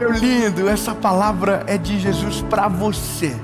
Meu lindo, essa palavra é de Jesus para você.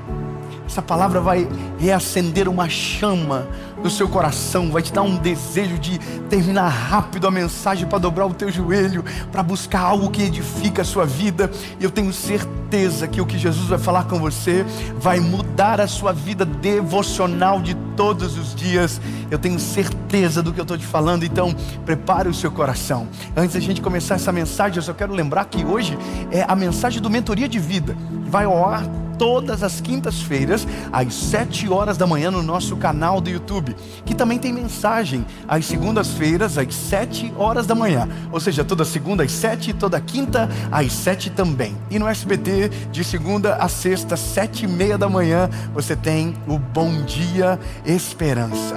Essa palavra vai reacender uma chama no seu coração, vai te dar um desejo de terminar rápido a mensagem para dobrar o teu joelho, para buscar algo que edifica a sua vida. E eu tenho certeza que o que Jesus vai falar com você vai mudar a sua vida devocional de todos os dias. Eu tenho certeza do que eu estou te falando, então prepare o seu coração. Antes da gente começar essa mensagem, eu só quero lembrar que hoje é a mensagem do Mentoria de Vida. Vai ao ar todas as quintas-feiras, às 7 horas da manhã, no nosso canal do YouTube, que também tem mensagem às segundas-feiras, às 7 horas da manhã, ou seja, toda segunda às 7 e toda quinta às 7 também. E no SBT, de segunda a sexta, 7:30 da manhã, você tem o Bom Dia Esperança.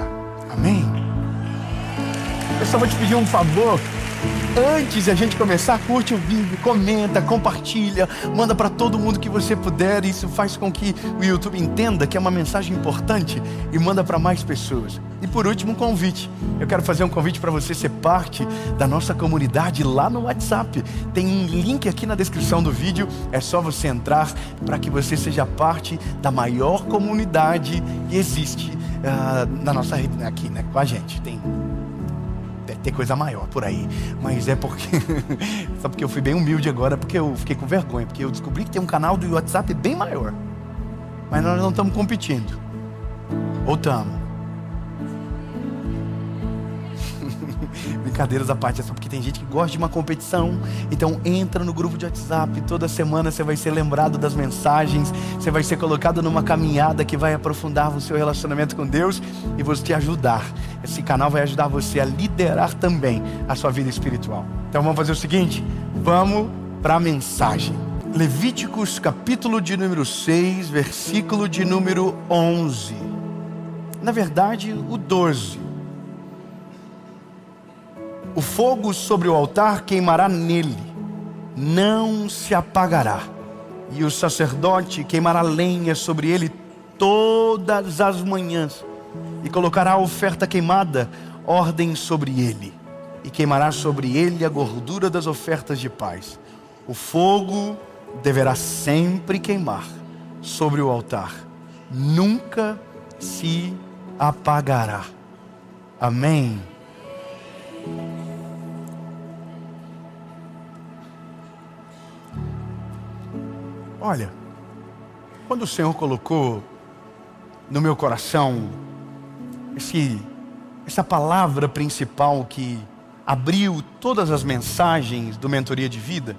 Amém? Eu só vou te pedir um favor. Antes de a gente começar, curte o vídeo, comenta, compartilha, manda para todo mundo que você puder. Isso faz com que o YouTube entenda que é uma mensagem importante e manda para mais pessoas. E por último, um convite. Eu quero fazer um convite para você ser parte da nossa comunidade lá no WhatsApp. Tem um link aqui na descrição do vídeo. É só você entrar para que você seja parte da maior comunidade que existe na nossa rede, aqui, né, com a gente. Deve ter coisa maior por aí, mas é porque só porque eu fui bem humilde agora, porque eu fiquei com vergonha, porque eu descobri que tem um canal do WhatsApp bem maior, mas nós não estamos competindo, ou estamos? Brincadeiras à parte, é só porque tem gente que gosta de uma competição. Então entra no grupo de WhatsApp. Toda semana você vai ser lembrado das mensagens. Você vai ser colocado numa caminhada que vai aprofundar o seu relacionamento com Deus e você te ajudar. Esse canal vai ajudar você a liderar também a sua vida espiritual. Então vamos fazer o seguinte, vamos para a mensagem. Levíticos capítulo de número 6, versículo de número 11. Na verdade, o 12. O fogo sobre o altar queimará nele, não se apagará. E o sacerdote queimará lenha sobre ele todas as manhãs. E colocará a oferta queimada, ordem sobre ele. E queimará sobre ele a gordura das ofertas de paz. O fogo deverá sempre queimar sobre o altar. Nunca se apagará. Amém. Olha, quando o Senhor colocou no meu coração essa palavra principal que abriu todas as mensagens do Mentoria de Vida,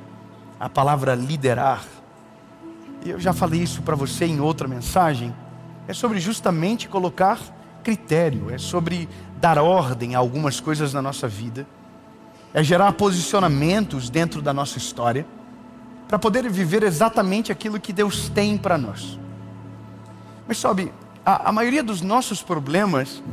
a palavra liderar, e eu já falei isso para você em outra mensagem, é sobre justamente colocar critério, é sobre dar ordem a algumas coisas na nossa vida, é gerar posicionamentos dentro da nossa história, para poder viver exatamente aquilo que Deus tem para nós. Mas sabe, a maioria dos nossos problemas,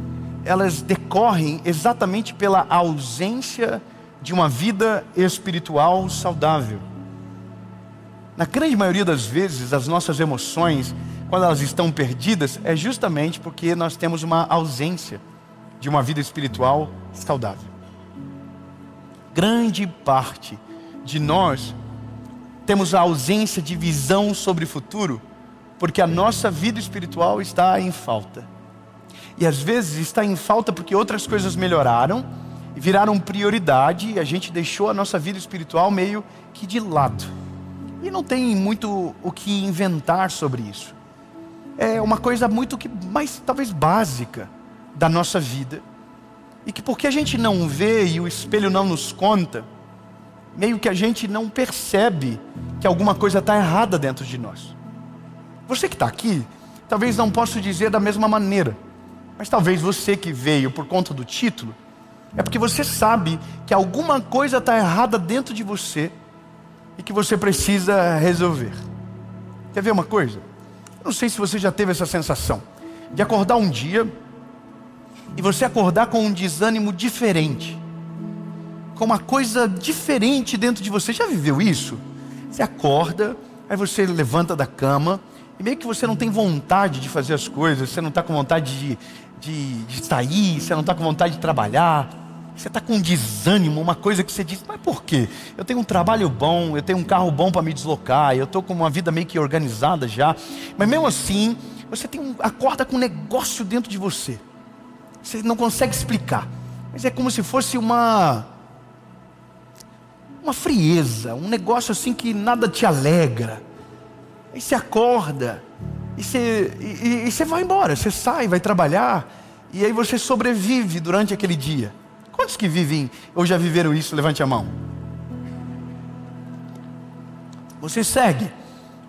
elas decorrem exatamente pela ausência de uma vida espiritual saudável. Na grande maioria das vezes, as nossas emoções, quando elas estão perdidas, é justamente porque nós temos uma ausência de uma vida espiritual saudável. Grande parte de nós temos a ausência de visão sobre o futuro, porque a nossa vida espiritual está em falta. E às vezes está em falta porque outras coisas melhoraram e viraram prioridade, e a gente deixou a nossa vida espiritual meio que de lado. E não tem muito o que inventar sobre isso. É uma coisa muito que mais talvez básica da nossa vida. E que porque a gente não vê e o espelho não nos conta, meio que a gente não percebe que alguma coisa está errada dentro de nós. Você que está aqui, talvez não possa dizer da mesma maneira, mas talvez você que veio por conta do título, é porque você sabe que alguma coisa está errada dentro de você e que você precisa resolver. Quer ver uma coisa? Eu não sei se você já teve essa sensação de acordar um dia e você acordar com um desânimo diferente, com uma coisa diferente dentro de você. Já viveu isso? Você acorda, aí você levanta da cama e meio que você não tem vontade de fazer as coisas, você não está com vontade de sair, você não está com vontade de trabalhar, Você está com desânimo, uma coisa que você diz, mas por quê? Eu tenho um trabalho bom, eu tenho um carro bom para me deslocar, eu estou com uma vida meio que organizada já, mas mesmo assim, você acorda com um negócio dentro de você. Você não consegue explicar, mas é como se fosse uma frieza, um negócio assim que nada te alegra. Aí você acorda, e você vai embora, você sai, vai trabalhar, e aí você sobrevive durante aquele dia. Quantos que vivem ou já viveram isso? Levante a mão. Você segue.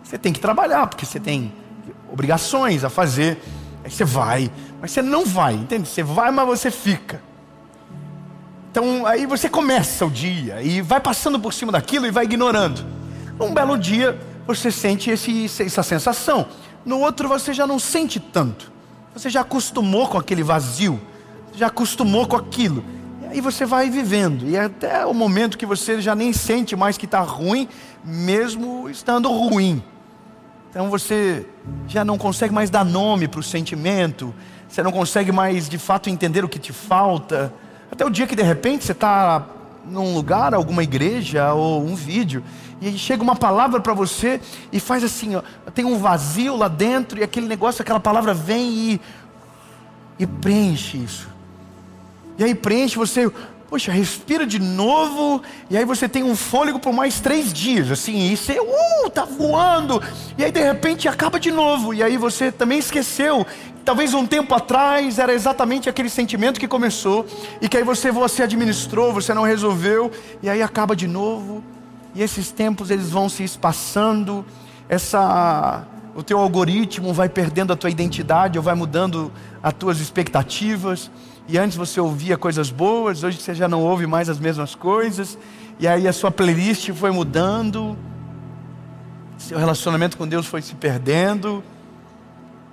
Você tem que trabalhar, porque você tem obrigações a fazer. Aí você vai, mas você não vai, entende? Você vai, mas você fica. Então aí você começa o dia e vai passando por cima daquilo e vai ignorando. Um belo dia você sente essa sensação. No outro você já não sente tanto. Você já acostumou com aquele vazio. Já acostumou com aquilo. E você vai vivendo, e até o momento que você já nem sente mais que está ruim, mesmo estando ruim. Então você já não consegue mais dar nome para o sentimento, você não consegue mais de fato entender o que te falta. Até o dia que de repente você está num lugar, alguma igreja ou um vídeo, e aí chega uma palavra para você e faz assim, ó, tem um vazio lá dentro, e aquele negócio, aquela palavra vem e preenche isso. E aí preenche, você, poxa, respira de novo, e aí você tem um fôlego por mais 3 dias, assim, e você, tá voando, e aí de repente acaba de novo, e aí você também esqueceu, talvez um tempo atrás era exatamente aquele sentimento que começou, e que aí você administrou, você não resolveu, e aí acaba de novo, e esses tempos eles vão se espaçando, o teu algoritmo vai perdendo a tua identidade, ou vai mudando as tuas expectativas. E antes você ouvia coisas boas, hoje você já não ouve mais as mesmas coisas. E aí a sua playlist foi mudando, seu relacionamento com Deus foi se perdendo.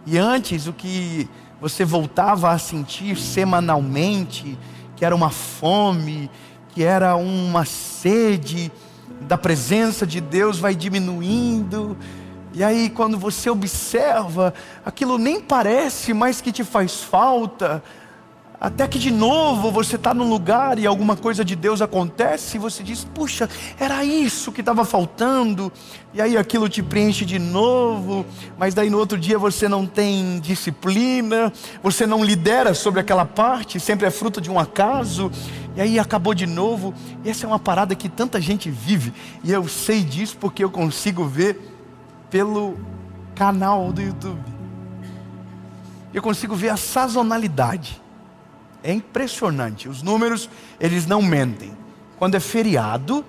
E antes o que você voltava a sentir semanalmente, que era uma fome, que era uma sede da presença de Deus, vai diminuindo. E aí quando você observa, aquilo nem parece mais que te faz falta. Até que de novo você está num lugar e alguma coisa de Deus acontece e você diz, puxa, era isso que estava faltando. E aí aquilo te preenche de novo, mas daí no outro dia você não tem disciplina, você não lidera sobre aquela parte, sempre é fruto de um acaso. E aí acabou de novo. E essa é uma parada que tanta gente vive. E eu sei disso porque eu consigo ver pelo canal do YouTube. Eu consigo ver a sazonalidade. É impressionante, os números, eles não mentem. Quando é feriado,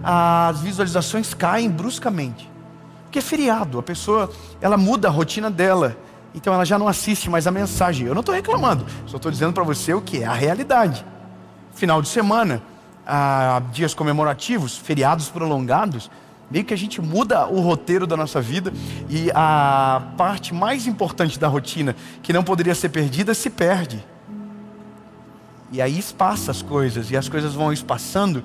as visualizações caem bruscamente. Porque é feriado, a pessoa, ela muda a rotina dela. Então ela já não assiste mais a mensagem. Eu não estou reclamando, só estou dizendo para você o que é a realidade. Final de semana, dias comemorativos, feriados prolongados, meio que a gente muda o roteiro da nossa vida. E a parte mais importante da rotina, que não poderia ser perdida, se perde. E aí espaça as coisas, e as coisas vão espaçando,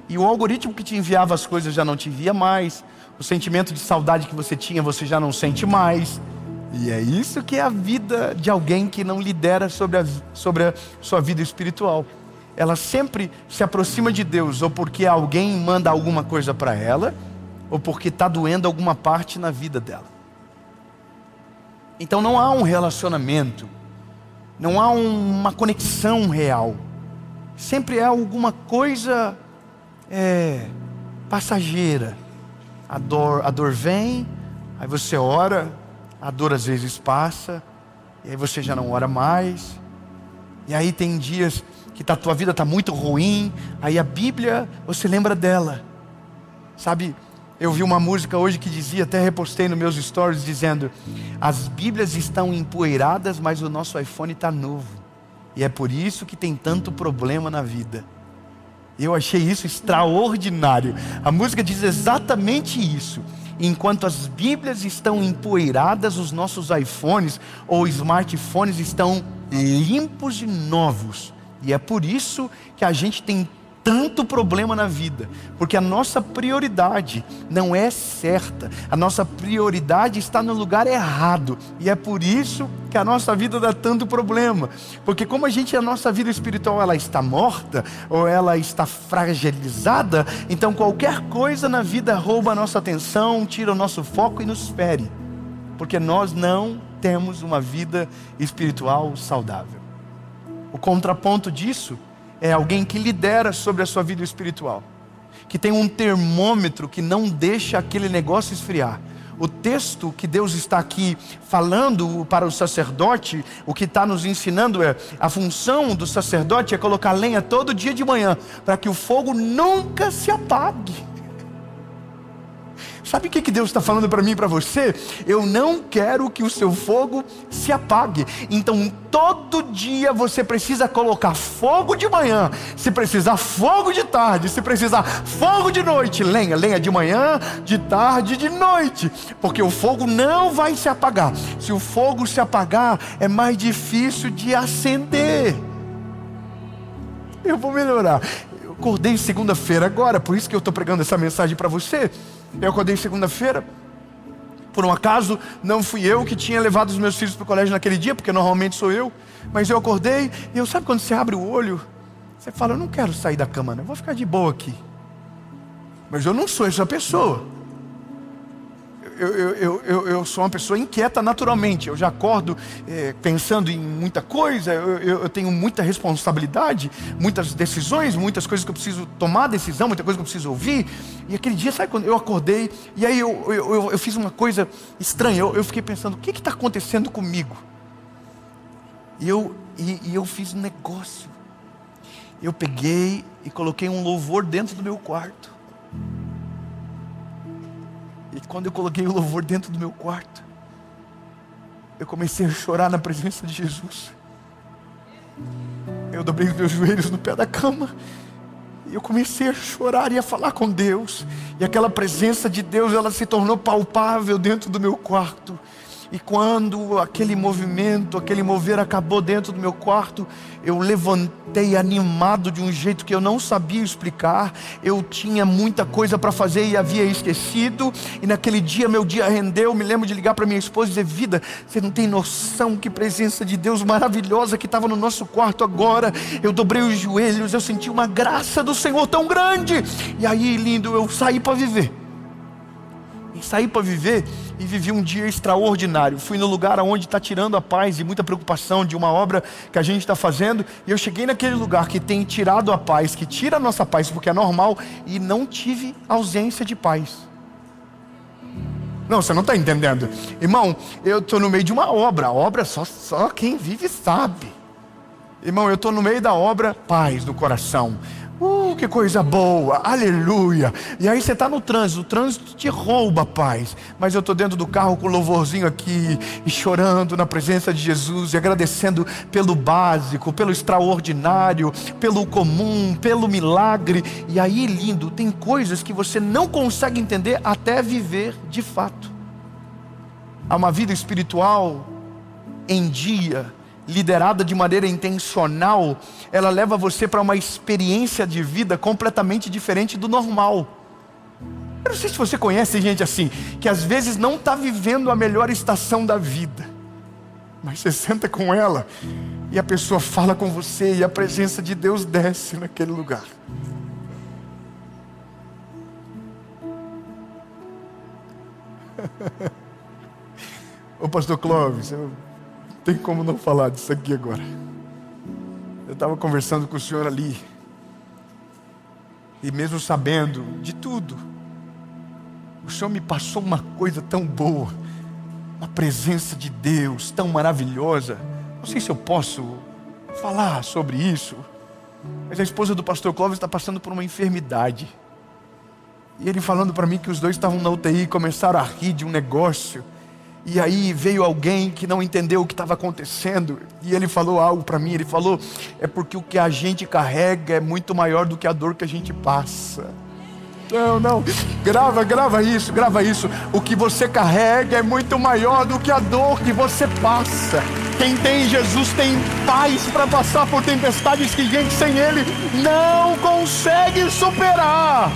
e o algoritmo que te enviava as coisas já não te envia mais, o sentimento de saudade que você tinha, você já não sente mais. E é isso que é a vida de alguém que não lidera sobre a sua vida espiritual. Ela sempre se aproxima de Deus, ou porque alguém manda alguma coisa para ela, ou porque está doendo alguma parte na vida dela. Então não há um relacionamento, não há uma conexão real. Sempre é alguma coisa passageira. A dor vem, aí você ora, a dor às vezes passa, e aí você já não ora mais. E aí tem dias que a tua vida está muito ruim, aí a Bíblia, você lembra dela. Sabe, eu vi uma música hoje que dizia, até repostei nos meus stories, dizendo: as Bíblias estão empoeiradas, mas o nosso iPhone está novo. E é por isso que tem tanto problema na vida. Eu achei isso extraordinário. A música diz exatamente isso. Enquanto as Bíblias estão empoeiradas, os nossos iPhones ou smartphones estão limpos e novos. E é por isso que a gente tem tanto problema na vida? Porque a nossa prioridade não é certa, a nossa prioridade está no lugar errado, e é por isso que a nossa vida dá tanto problema. Porque como a nossa vida espiritual ela está morta, ou ela está fragilizada, então qualquer coisa na vida rouba a nossa atenção, tira o nosso foco e nos fere, porque nós não temos uma vida espiritual saudável. O contraponto disso é alguém que lidera sobre a sua vida espiritual, que tem um termômetro que não deixa aquele negócio esfriar. O texto que Deus está aqui falando para o sacerdote, o que está nos ensinando é: a função do sacerdote é colocar lenha todo dia de manhã, para que o fogo nunca se apague. Sabe o que Deus está falando para mim e para você? Eu não quero que o seu fogo se apague. Então todo dia você precisa colocar fogo de manhã, se precisar fogo de tarde, se precisar fogo de noite, lenha de manhã, de tarde, de noite, porque o fogo não vai se apagar. Se o fogo se apagar, é mais difícil de acender. Eu vou melhorar. Eu acordei segunda-feira agora, por isso que eu estou pregando essa mensagem para você. Eu acordei segunda-feira, por um acaso não fui eu que tinha levado os meus filhos para o colégio naquele dia, porque normalmente sou eu, mas eu acordei e sabe quando você abre o olho, você fala: eu não quero sair da cama, eu vou ficar de boa aqui. Mas eu não sou essa pessoa. Eu sou uma pessoa inquieta naturalmente. Eu já acordo pensando em muita coisa. Eu tenho muita responsabilidade, muitas decisões, muitas coisas que eu preciso tomar decisão, muita coisa que eu preciso ouvir. E aquele dia, sabe quando eu acordei, e aí eu fiz uma coisa estranha. Eu fiquei pensando: o que está acontecendo comigo? E eu fiz um negócio. Eu peguei e coloquei um louvor dentro do meu quarto. E quando eu coloquei o louvor dentro do meu quarto, eu comecei a chorar na presença de Jesus. Eu dobrei os meus joelhos no pé da cama, e eu comecei a chorar e a falar com Deus. E aquela presença de Deus, ela se tornou palpável dentro do meu quarto. E quando aquele movimento, aquele mover acabou dentro do meu quarto, eu levantei animado de um jeito que eu não sabia explicar. Eu tinha muita coisa para fazer e havia esquecido. E naquele dia, meu dia rendeu. Me lembro de ligar para minha esposa e dizer: vida, você não tem noção que presença de Deus maravilhosa que estava no nosso quarto agora. Eu dobrei os joelhos, eu senti uma graça do Senhor tão grande. E aí, lindo, eu saí para viver. E vivi um dia extraordinário. Fui no lugar onde está tirando a paz e muita preocupação de uma obra que a gente está fazendo. E eu cheguei naquele lugar que tem tirado a paz, que tira a nossa paz, porque é normal. E não tive ausência de paz. Não, você não está entendendo. Irmão, eu estou no meio de uma obra. A obra só quem vive sabe. Irmão, eu estou no meio da obra, paz no coração. Que coisa boa, aleluia. E aí você está no trânsito, o trânsito te rouba a paz. Mas eu estou dentro do carro com o louvorzinho aqui, e chorando na presença de Jesus, e agradecendo pelo básico, pelo extraordinário, pelo comum, pelo milagre. E aí, lindo, tem coisas que você não consegue entender até viver de fato. Há uma vida espiritual em dia, liderada de maneira intencional, ela leva você para uma experiência de vida completamente diferente do normal. Eu não sei se você conhece gente assim, que às vezes não está vivendo a melhor estação da vida, mas você senta com ela e a pessoa fala com você e a presença de Deus desce naquele lugar. Ô pastor Clóvis, não tem como não falar disso aqui agora. Eu estava conversando com o senhor ali, e mesmo sabendo de tudo, o senhor me passou uma coisa tão boa, uma presença de Deus tão maravilhosa. Não sei se eu posso falar sobre isso, mas a esposa do pastor Clóvis está passando por uma enfermidade, e ele falando para mim que os dois estavam na UTI e começaram a rir de um negócio. E aí veio alguém que não entendeu o que estava acontecendo, e ele falou algo para mim. Ele falou: é porque o que a gente carrega é muito maior do que a dor que a gente passa. Não, grava isso. O que você carrega é muito maior do que a dor que você passa. Quem tem Jesus tem paz para passar por tempestades que gente sem Ele não consegue superar.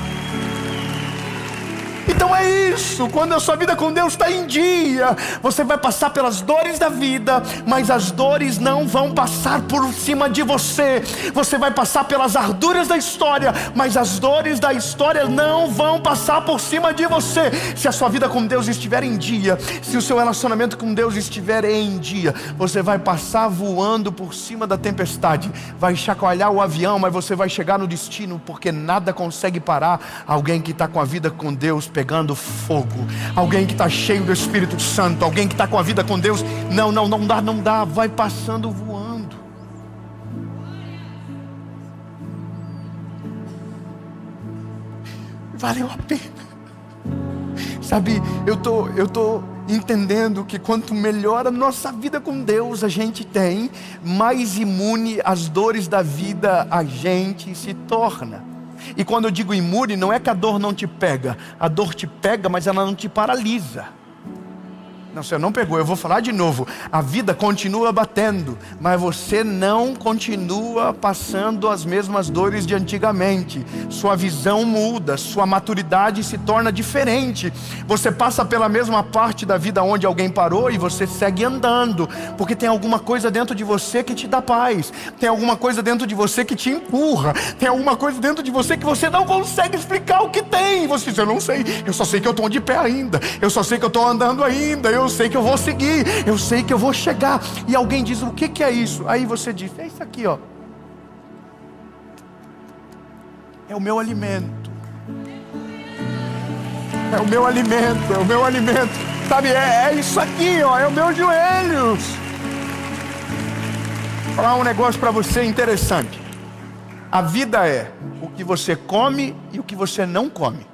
Então é isso, quando a sua vida com Deus está em dia, você vai passar pelas dores da vida, mas as dores não vão passar por cima de você. Você vai passar pelas arduras da história, mas as dores da história não vão passar por cima de você. Se a sua vida com Deus estiver em dia, se o seu relacionamento com Deus estiver em dia, você vai passar voando por cima da tempestade, vai chacoalhar o avião, mas você vai chegar no destino, porque nada consegue parar alguém que está com a vida com Deus pegando fogo, alguém que está cheio do Espírito Santo, alguém que está com a vida com Deus. Não dá, vai passando voando. Valeu a pena. Sabe, eu tô entendendo que quanto melhor a nossa vida com Deus a gente tem, mais imune às dores da vida a gente se torna. E quando eu digo imune, não é que a dor não te pega. A dor te pega, mas ela não te paralisa. Não, você não pegou, eu vou falar de novo. A vida continua batendo, mas você não continua passando as mesmas dores de antigamente. Sua visão muda, sua maturidade se torna diferente. Você passa pela mesma parte da vida onde alguém parou e você segue andando, porque tem alguma coisa dentro de você que te dá paz. Tem alguma coisa dentro de você que te empurra. Tem alguma coisa dentro de você que você não consegue explicar o que tem. Você diz, eu não sei, eu só sei que eu estou de pé ainda. Eu só sei que eu estou andando ainda. Eu sei que eu vou seguir, eu sei que eu vou chegar. E alguém diz, o que é isso? Aí você diz, é isso aqui, ó. É o meu alimento. É o meu alimento, é o meu alimento. Sabe, é isso aqui, ó, é o meu joelhos. Vou falar um negócio para você interessante. A vida é o que você come e o que você não come.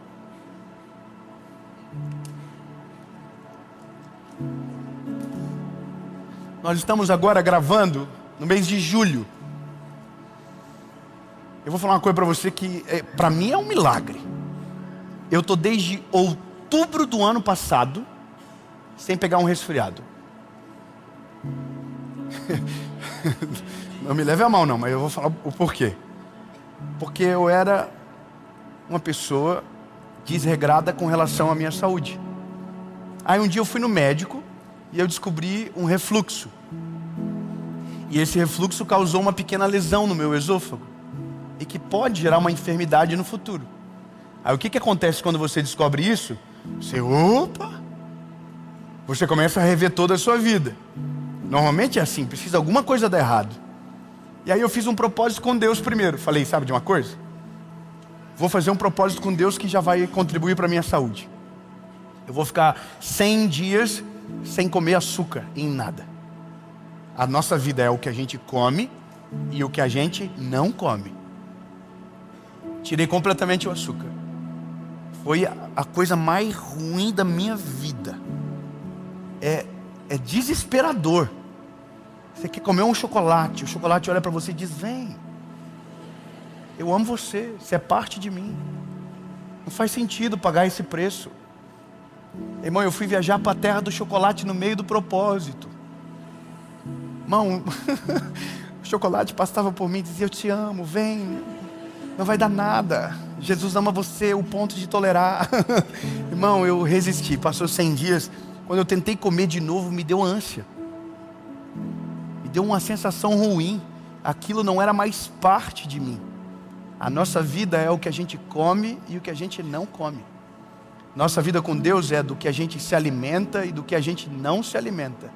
Nós estamos agora gravando no mês de julho. Eu vou falar uma coisa para você que para mim é um milagre. Eu estou desde outubro do ano passado sem pegar um resfriado. Não me leve a mal não, mas eu vou falar o porquê. Porque eu era uma pessoa desregrada com relação à minha saúde. Aí um dia eu fui no médico e eu descobri um refluxo. E esse refluxo causou uma pequena lesão no meu esôfago, e que pode gerar uma enfermidade no futuro. Aí o que acontece quando você descobre isso? Você começa a rever toda a sua vida. Normalmente é assim, precisa alguma coisa dar errado. E aí eu fiz um propósito com Deus primeiro. Falei, sabe de uma coisa? Vou fazer um propósito com Deus que já vai contribuir para a minha saúde. Eu vou ficar 100 dias sem comer açúcar em nada. A nossa vida é o que a gente come e o que a gente não come. Tirei completamente o açúcar. Foi a coisa mais ruim da minha vida. É desesperador. Você quer comer um chocolate, o chocolate olha para você e diz, vem. Eu amo você, você é parte de mim. Não faz sentido pagar esse preço. Irmão, eu fui viajar para a terra do chocolate no meio do propósito. Irmão, o chocolate passava por mim e dizia, eu te amo, vem, não vai dar nada. Jesus ama você, o ponto de tolerar. Irmão, eu resisti, passou 100 dias. Quando eu tentei comer de novo, me deu ânsia. Me deu uma sensação ruim. Aquilo não era mais parte de mim. A nossa vida é o que a gente come e o que a gente não come. Nossa vida com Deus é do que a gente se alimenta e do que a gente não se alimenta.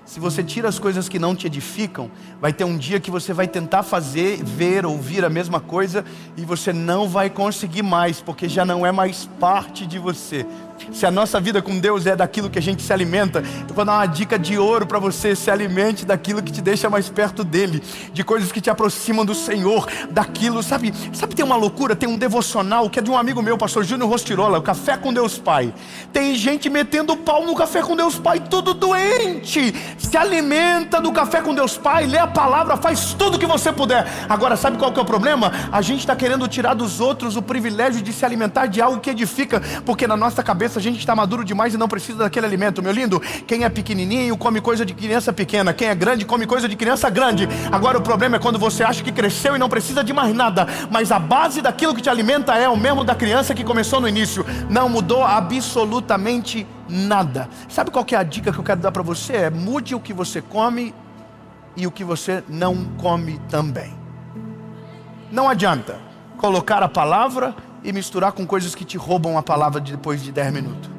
Se você tira as coisas que não te edificam, vai ter um dia que você vai tentar fazer, ver, ouvir a mesma coisa e você não vai conseguir mais, porque já não é mais parte de você. Se a nossa vida com Deus é daquilo que a gente se alimenta, eu vou dar uma dica de ouro para você: se alimente daquilo que te deixa mais perto dele, de coisas que te aproximam do Senhor, daquilo, sabe, tem uma loucura, tem um devocional que é de um amigo meu, pastor Júnior Rostirola, o Café com Deus Pai. Tem gente metendo pau no Café com Deus Pai, tudo doente. Se alimenta do Café com Deus Pai, lê a palavra, faz tudo que você puder. Agora, sabe qual que é o problema? A gente está querendo tirar dos outros o privilégio de se alimentar de algo que edifica, porque na nossa cabeça cabeça a gente está maduro demais e não precisa daquele alimento. Meu lindo, quem é pequenininho come coisa de criança pequena, quem é grande come coisa de criança grande. Agora o problema é quando você acha que cresceu e não precisa de mais nada, mas a base daquilo que te alimenta é o mesmo da criança que começou no início. Não mudou absolutamente nada. Sabe qual que é a dica que eu quero dar para você? É: mude o que você come e o que você não come também. Não adianta colocar a palavra e misturar com coisas que te roubam a palavra depois de 10 minutos.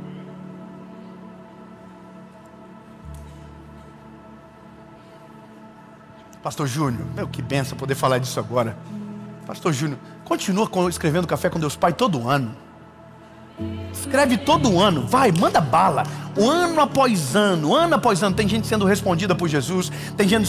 Pastor Júnior, meu, que benção poder falar disso agora. Pastor Júnior, continua escrevendo Café com Deus Pai todo ano. Escreve todo ano, vai, manda bala. Ano após ano, tem gente sendo respondida por Jesus, tem gente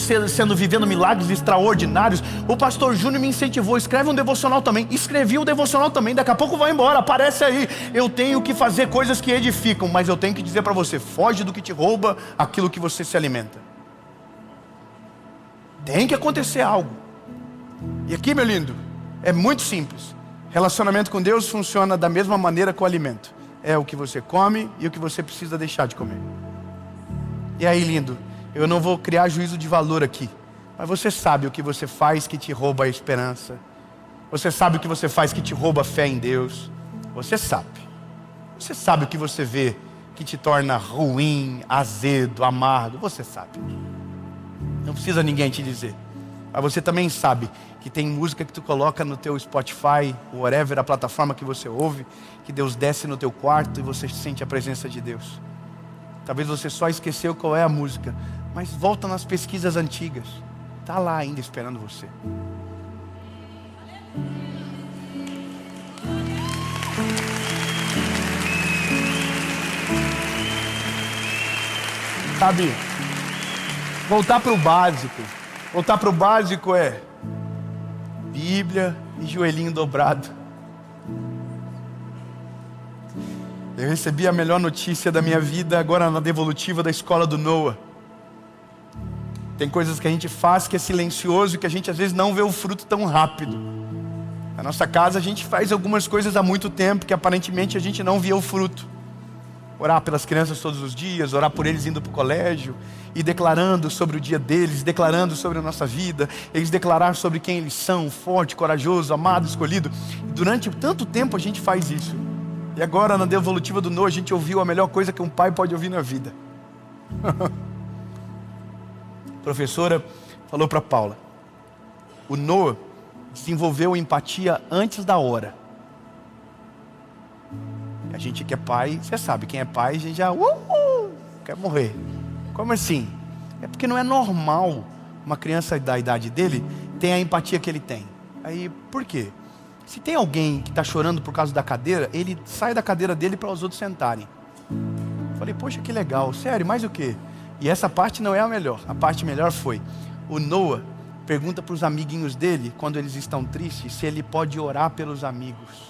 vivendo milagres extraordinários. O pastor Júnior me incentivou: escreve um devocional também. Escrevi um devocional também, daqui a pouco vai embora, aparece aí. Eu tenho que fazer coisas que edificam, mas eu tenho que dizer para você: foge do que te rouba aquilo que você se alimenta. Tem que acontecer algo. E aqui, meu lindo, é muito simples. Relacionamento com Deus funciona da mesma maneira que o alimento. É o que você come e o que você precisa deixar de comer. E aí, lindo, eu não vou criar juízo de valor aqui, mas você sabe o que você faz que te rouba a esperança. Você sabe o que você faz que te rouba a fé em Deus. Você sabe. Você sabe o que você vê que te torna ruim, azedo, amargo. Você sabe. Não precisa ninguém te dizer. Mas você também sabe que tem música que tu coloca no teu Spotify, whatever, a plataforma que você ouve, que Deus desce no teu quarto e você sente a presença de Deus. Talvez você só esqueceu qual é a música, mas volta nas pesquisas antigas. Está lá ainda esperando você. Sabe, voltar para o básico. Voltar para o básico é Bíblia e joelhinho dobrado. Eu recebi a melhor notícia da minha vida agora na devolutiva da escola do Noah. Tem coisas que a gente faz que é silencioso e que a gente às vezes não vê o fruto tão rápido. Na nossa casa a gente faz algumas coisas há muito tempo que aparentemente a gente não via o fruto. Orar pelas crianças todos os dias, orar por eles indo para o colégio, e declarando sobre o dia deles, declarando sobre a nossa vida, eles declarar sobre quem eles são, forte, corajoso, amado, escolhido. E durante tanto tempo a gente faz isso. E agora na devolutiva do Noah a gente ouviu a melhor coisa que um pai pode ouvir na vida. A professora falou para Paula: o Noah desenvolveu empatia antes da hora. A gente que é pai, você sabe, quem é pai, a gente já quer morrer. Como assim? É porque não é normal uma criança da idade dele ter a empatia que ele tem. Aí, por quê? Se tem alguém que está chorando por causa da cadeira, ele sai da cadeira dele para os outros sentarem. Falei, poxa, que legal, sério, mais o quê? E essa parte não é a melhor. A parte melhor foi: o Noah pergunta para os amiguinhos dele, quando eles estão tristes, se ele pode orar pelos amigos.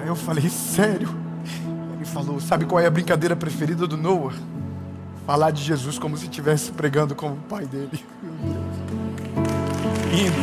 Eu falei, sério? Ele falou, sabe qual é a brincadeira preferida do Noah? Falar de Jesus como se estivesse pregando como o pai dele. Meu Deus. Lindo.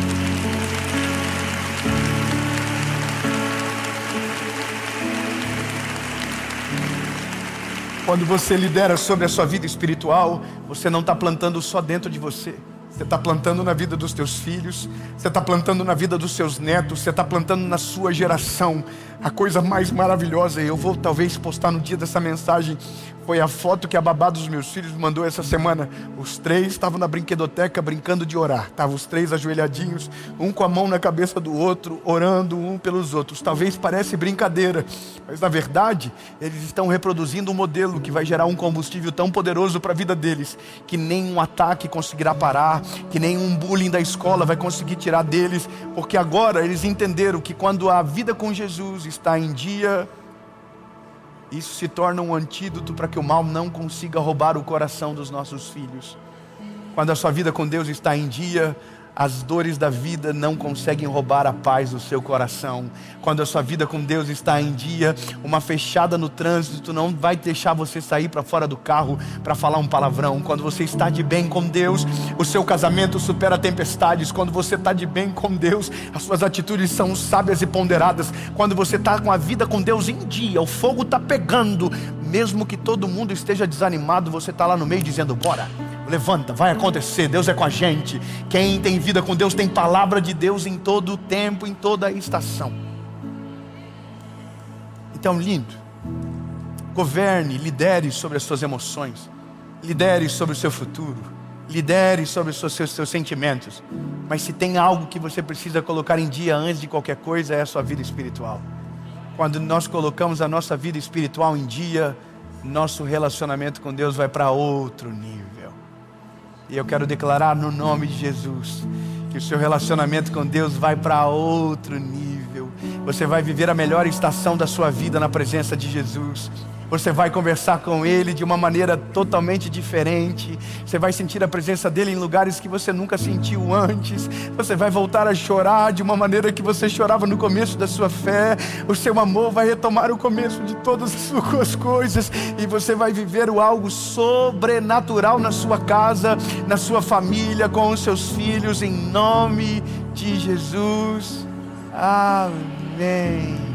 Quando você lidera sobre a sua vida espiritual, você não está plantando só dentro de você. Você está plantando na vida dos teus filhos, você está plantando na vida dos seus netos, você está plantando na sua geração. A coisa mais maravilhosa, e eu vou talvez postar no dia dessa mensagem, foi a foto que a babá dos meus filhos mandou essa semana. Os três estavam na brinquedoteca brincando de orar. Estavam os três ajoelhadinhos, um com a mão na cabeça do outro, orando um pelos outros. Talvez pareça brincadeira, mas na verdade eles estão reproduzindo um modelo que vai gerar um combustível tão poderoso para a vida deles, que nenhum ataque conseguirá parar, que nenhum bullying da escola vai conseguir tirar deles, porque agora eles entenderam que quando a vida com Jesus está em dia, isso se torna um antídoto para que o mal não consiga roubar o coração dos nossos filhos. Quando a sua vida com Deus está em dia, As dores da vida não conseguem roubar a paz do seu coração. Quando a sua vida com Deus está em dia, uma fechada no trânsito não vai deixar você sair para fora do carro para falar um palavrão. Quando você está de bem com Deus, o seu casamento supera tempestades. Quando você está de bem com Deus, as suas atitudes são sábias e ponderadas. Quando você está com a vida com Deus em dia, o fogo está pegando. Mesmo que todo mundo esteja desanimado, você está lá no meio dizendo: bora, levanta, vai acontecer, Deus é com a gente. Quem tem vida com Deus tem palavra de Deus em todo o tempo, em toda a estação. Então, lindo, governe, lidere sobre as suas emoções, lidere sobre o seu futuro, lidere sobre os seus sentimentos. Mas se tem algo que você precisa colocar em dia antes de qualquer coisa, é a sua vida espiritual. Quando nós colocamos a nossa vida espiritual em dia, nosso relacionamento com Deus vai para outro nível. E eu quero declarar no nome de Jesus que o seu relacionamento com Deus vai para outro nível. Você vai viver a melhor estação da sua vida na presença de Jesus. Você vai conversar com Ele de uma maneira totalmente diferente. Você vai sentir a presença dEle em lugares que você nunca sentiu antes. Você vai voltar a chorar de uma maneira que você chorava no começo da sua fé. O seu amor vai retomar o começo de todas as suas coisas. E você vai viver algo sobrenatural na sua casa, na sua família, com os seus filhos, em nome de Jesus. Amém.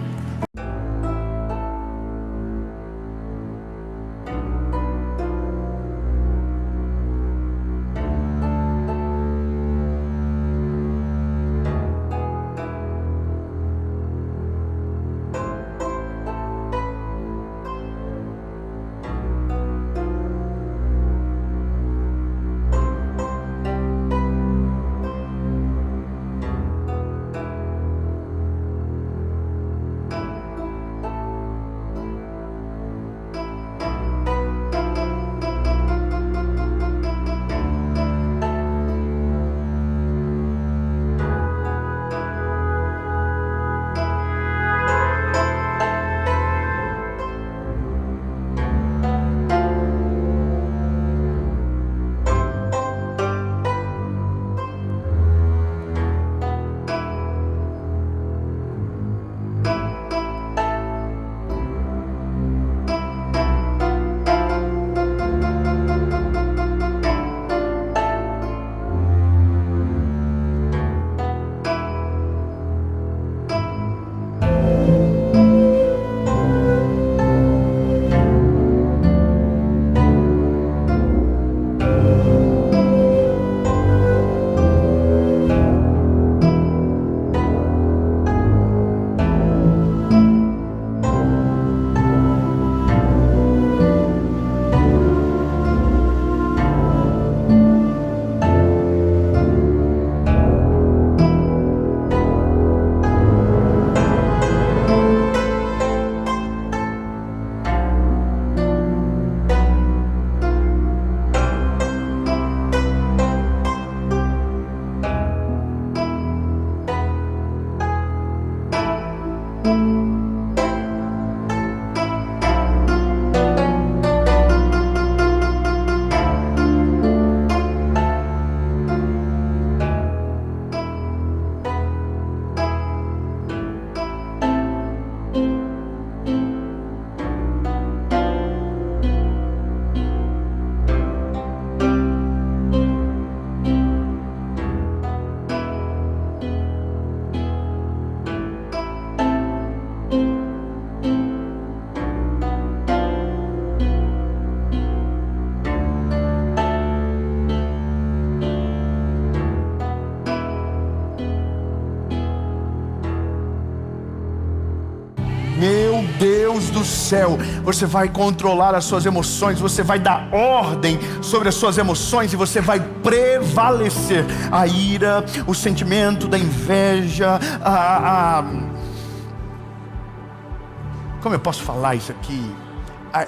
Meu Deus do céu, você vai controlar as suas emoções, você vai dar ordem sobre as suas emoções e você vai prevalecer. A ira, o sentimento da inveja, como eu posso falar isso aqui?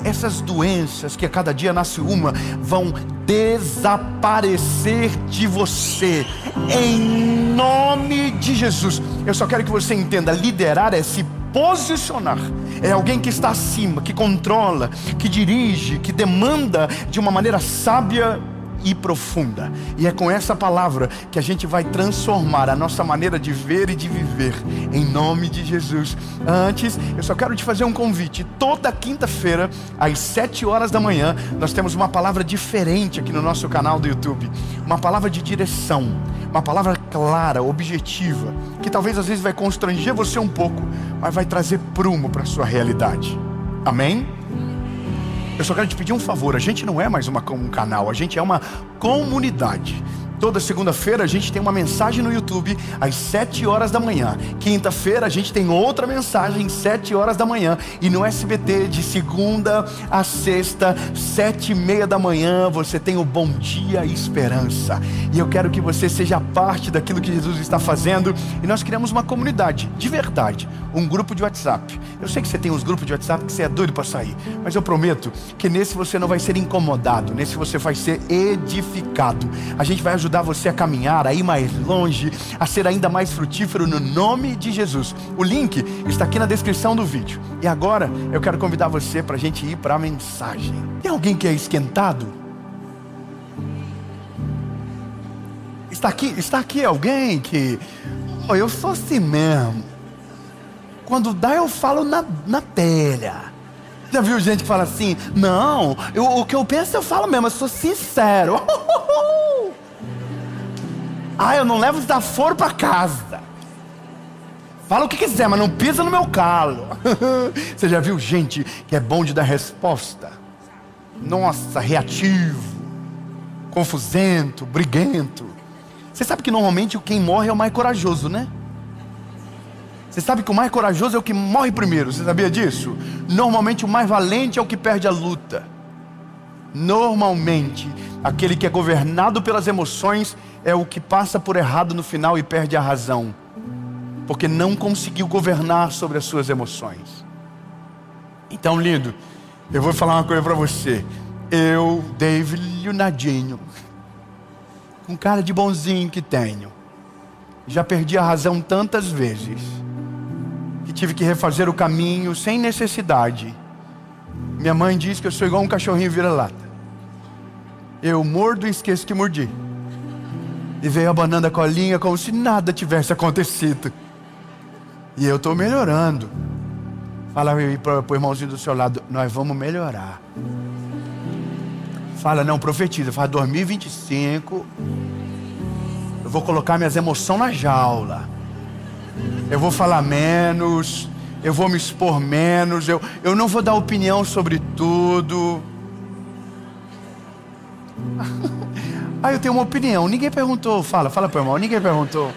Essas doenças que a cada dia nasce uma vão desaparecer de você em nome de Jesus. Eu só quero que você entenda: liderar é se posicionar, é alguém que está acima, que controla, que dirige, que demanda de uma maneira sábia e profunda. E é com essa palavra que a gente vai transformar a nossa maneira de ver e de viver, em nome de Jesus. Antes, eu só quero te fazer um convite. Toda quinta-feira, às 7 horas da manhã, nós temos uma palavra diferente aqui no nosso canal do YouTube. Uma palavra de direção, uma palavra clara, objetiva, que talvez às vezes vai constranger você um pouco, mas vai trazer prumo para a sua realidade. Amém? Eu só quero te pedir um favor. A gente não é mais um canal, a gente é uma comunidade. Toda segunda-feira a gente tem uma mensagem no YouTube às 7 horas da manhã. Quinta-feira a gente tem outra mensagem às 7 horas da manhã. E no SBT de segunda a sexta, 7:30 da manhã, você tem o Bom Dia Esperança. E eu quero que você seja parte daquilo que Jesus está fazendo. E nós criamos uma comunidade, de verdade, um grupo de WhatsApp. Eu sei que você tem uns grupos de WhatsApp que você é doido para sair, mas eu prometo que nesse você não vai ser incomodado, nesse você vai ser edificado. A gente vai ajudar você a caminhar, a ir mais longe, a ser ainda mais frutífero no nome de Jesus. O link está aqui na descrição do vídeo. E agora eu quero convidar você para a gente ir para a mensagem. Tem alguém que é esquentado? Está aqui alguém que... Oh, eu sou assim mesmo. Quando dá eu falo na telha. Já viu gente que fala assim? Não, o que eu penso eu falo mesmo, eu sou sincero. Ah, eu não levo desaforo para casa. Fala o que quiser, mas não pisa no meu calo. Você já viu gente que é bom de dar resposta? Nossa, reativo, confusento, briguento. Você sabe que normalmente quem morre é o mais corajoso, né? Você sabe que o mais corajoso é o que morre primeiro. Você sabia disso? Normalmente o mais valente é o que perde a luta. Normalmente aquele que é governado pelas emoções é o que passa por errado no final e perde a razão, porque não conseguiu governar sobre as suas emoções. Então, lindo, eu vou falar uma coisa para você. Eu, David Leonardinho, com cara de bonzinho que tenho, já perdi a razão tantas vezes que tive que refazer o caminho sem necessidade. Minha mãe diz que eu sou igual um cachorrinho vira-lata. Eu mordo e esqueço que mordi. E veio abanando a colinha como se nada tivesse acontecido. E eu estou melhorando. Fala aí para o irmãozinho do seu lado, nós vamos melhorar. Fala, não, profetiza. Fala, 2025 eu vou colocar minhas emoções na jaula. Eu vou falar menos, eu vou me expor menos, eu não vou dar opinião sobre tudo. Ah, eu tenho uma opinião, ninguém perguntou. Fala para o irmão, ninguém perguntou.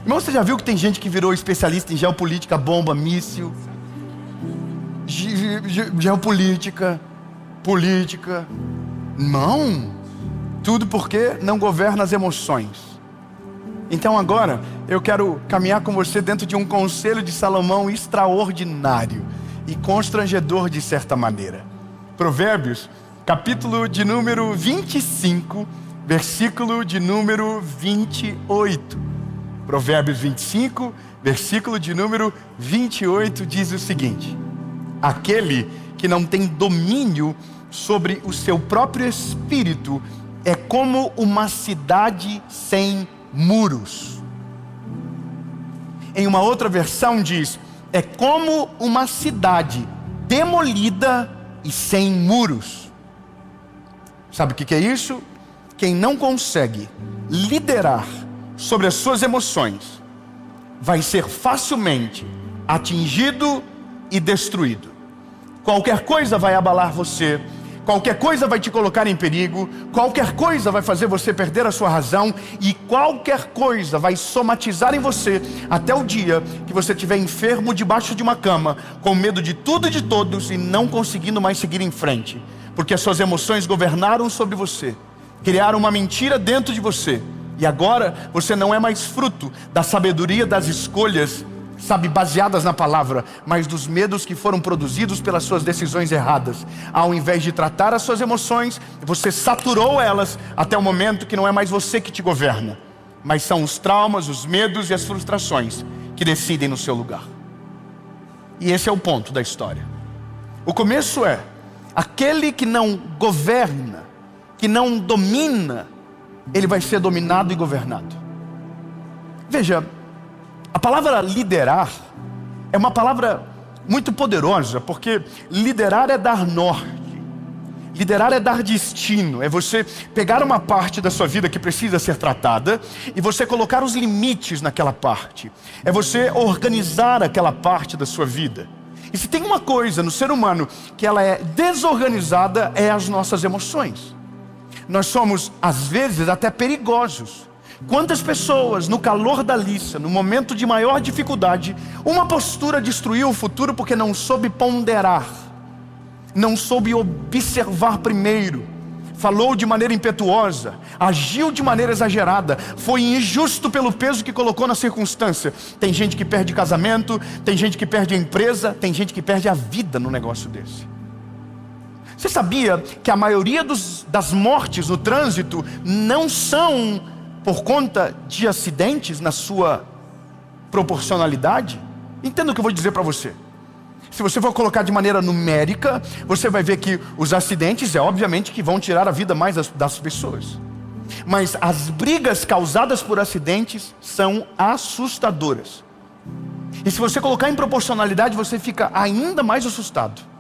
Irmão, você já viu que tem gente que virou especialista em geopolítica, bomba, míssil, geopolítica, política? Não, tudo porque não governa as emoções. Então agora eu quero caminhar com você dentro de um conselho de Salomão extraordinário e constrangedor de certa maneira. Provérbios, capítulo de número 25, versículo de número 28. Provérbios 25, versículo de número 28 diz o seguinte: aquele que não tem domínio sobre o seu próprio espírito é como uma cidade sem muros. Em uma outra versão diz, é como uma cidade demolida e sem muros. Sabe o que é isso? Quem não consegue liderar sobre as suas emoções vai ser facilmente atingido e destruído. Qualquer coisa vai abalar você, qualquer coisa vai te colocar em perigo, qualquer coisa vai fazer você perder a sua razão e qualquer coisa vai somatizar em você até o dia que você estiver enfermo debaixo de uma cama, com medo de tudo e de todos e não conseguindo mais seguir em frente, porque as suas emoções governaram sobre você, criaram uma mentira dentro de você e agora você não é mais fruto da sabedoria das escolhas, sabe, baseadas na palavra, mas dos medos que foram produzidos pelas suas decisões erradas. Ao invés de tratar as suas emoções, você saturou elas até o momento que não é mais você que te governa, mas são os traumas, os medos e as frustrações que decidem no seu lugar. E esse é o ponto da história. O começo é: aquele que não governa que não domina, ele vai ser dominado e governado. Veja, a palavra liderar é uma palavra muito poderosa, porque liderar é dar norte. Liderar é dar destino, é você pegar uma parte da sua vida que precisa ser tratada e você colocar os limites naquela parte. É você organizar aquela parte da sua vida. E se tem uma coisa no ser humano que ela é desorganizada, é as nossas emoções. Nós somos, às vezes, até perigosos. Quantas pessoas, no calor da liça, no momento de maior dificuldade, uma postura destruiu o futuro porque não soube ponderar, não soube observar primeiro, falou de maneira impetuosa, agiu de maneira exagerada, foi injusto pelo peso que colocou na circunstância. Tem gente que perde casamento, tem gente que perde a empresa, tem gente que perde a vida no negócio desse. Você sabia que a maioria das mortes no trânsito não são por conta de acidentes na sua proporcionalidade? Entenda o que eu vou dizer para você. Se você for colocar de maneira numérica, você vai ver que os acidentes obviamente que vão tirar a vida mais das pessoas. Mas as brigas causadas por acidentes são assustadoras. E se você colocar em proporcionalidade, você fica ainda mais assustado.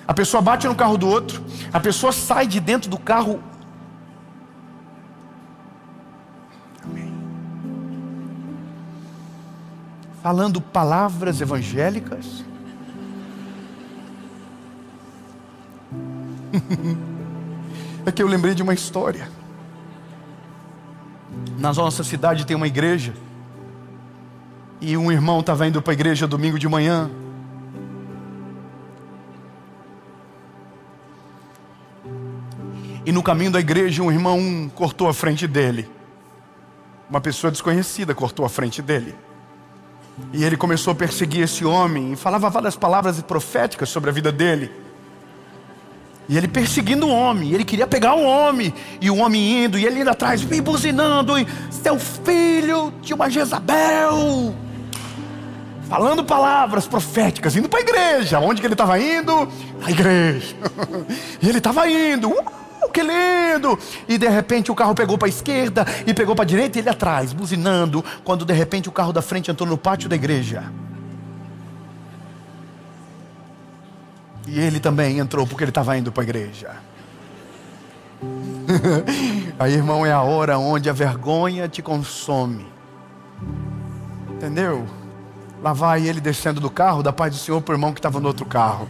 A pessoa bate no carro do outro, a pessoa sai de dentro do carro. Amém. Falando palavras evangélicas. É que eu lembrei de uma história. Na nossa cidade tem uma igreja, e um irmão estava indo para a igreja domingo de manhã. E no caminho da igreja um irmão cortou a frente dele. Uma pessoa desconhecida cortou a frente dele. E ele começou a perseguir esse homem e falava várias palavras proféticas sobre a vida dele. E ele perseguindo o homem, ele queria pegar o homem, e o homem indo, e ele indo atrás, me buzinando, e seu filho de uma Jezabel, falando palavras proféticas, indo para a igreja. Onde que ele estava indo? A igreja. E ele estava indo, que lindo! E de repente o carro pegou para a esquerda, e pegou para a direita, e ele atrás, buzinando, quando de repente o carro da frente entrou no pátio da igreja. E ele também entrou porque ele estava indo para a igreja. Aí, irmão, é a hora onde a vergonha te consome. Entendeu? Lá vai ele descendo do carro, da paz do Senhor para o irmão que estava no outro carro.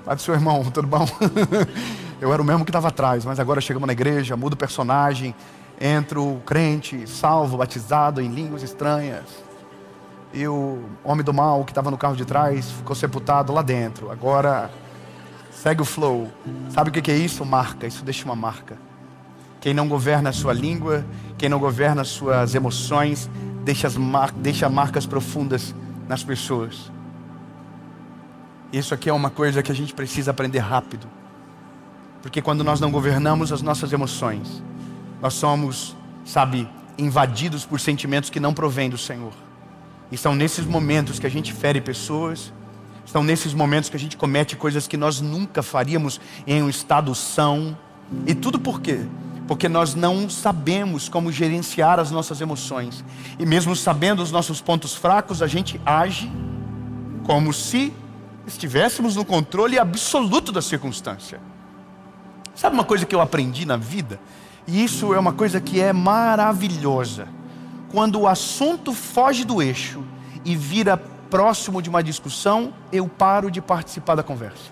Paz do Senhor, irmão, tudo bom? Eu era o mesmo que estava atrás, mas agora chegamos na igreja, muda o personagem, entro crente, salvo, batizado em línguas estranhas. E o homem do mal que estava no carro de trás ficou sepultado lá dentro. Agora segue o flow. Sabe o que é isso? Marca. Isso deixa uma marca. Quem não governa a sua língua, quem não governa as suas emoções, deixa marcas profundas nas pessoas. Isso aqui é uma coisa que a gente precisa aprender rápido. Porque quando nós não governamos as nossas emoções, nós somos, invadidos por sentimentos que não provêm do Senhor. E são nesses momentos que a gente fere pessoas, são nesses momentos que a gente comete coisas que nós nunca faríamos em um estado são. E tudo por quê? Porque nós não sabemos como gerenciar as nossas emoções. E mesmo sabendo os nossos pontos fracos, a gente age como se estivéssemos no controle absoluto da circunstância. Sabe uma coisa que eu aprendi na vida? E isso é uma coisa que é maravilhosa. Quando o assunto foge do eixo e vira próximo de uma discussão, eu paro de participar da conversa.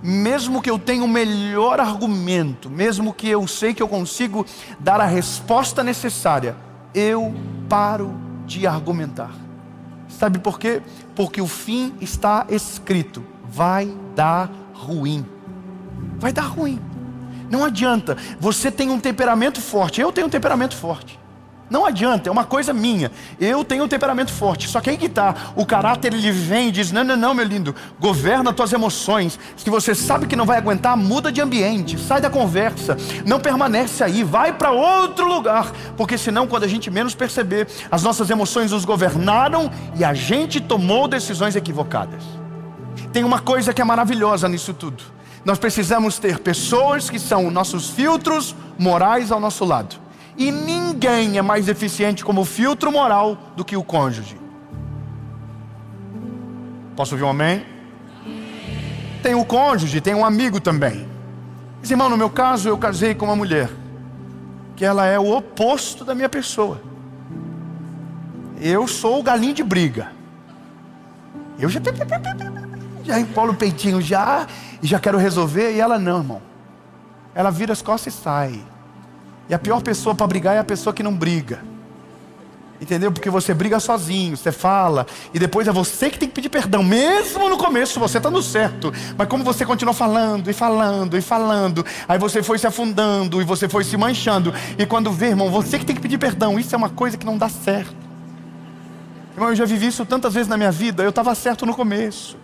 Mesmo que eu tenha o melhor argumento, mesmo que eu sei que eu consigo dar a resposta necessária, eu paro de argumentar. Sabe por quê? Porque o fim está escrito. Vai dar ruim. Vai dar ruim. Não adianta. Você tem um temperamento forte. Eu tenho um temperamento forte. Não adianta, é uma coisa minha. Eu tenho um temperamento forte. Só que aí que está, o caráter ele vem e diz, não, meu lindo, governa as tuas emoções. Se você sabe que não vai aguentar, muda de ambiente, sai da conversa, não permanece aí, vai para outro lugar. Porque senão, quando a gente menos perceber, as nossas emoções nos governaram e a gente tomou decisões equivocadas. Tem uma coisa que é maravilhosa nisso tudo. Nós precisamos ter pessoas que são nossos filtros morais ao nosso lado. E ninguém é mais eficiente como filtro moral do que o cônjuge. Posso ouvir um amém? Tem o cônjuge, tem um amigo também. Mas, irmão, no meu caso, eu casei com uma mulher que ela é o oposto da minha pessoa. Eu sou o galinho de briga. Eu já empolo o peitinho e já quero resolver. E ela não, irmão. Ela vira as costas e sai. E a pior pessoa para brigar é a pessoa que não briga. Entendeu? Porque você briga sozinho, você fala, e depois é você que tem que pedir perdão. Mesmo no começo você está no certo, mas como você continua falando e falando e falando, aí você foi se afundando e você foi se manchando. E quando vê, irmão, você que tem que pedir perdão. Isso é uma coisa que não dá certo. Irmão, eu já vivi isso tantas vezes na minha vida. Eu estava certo no começo.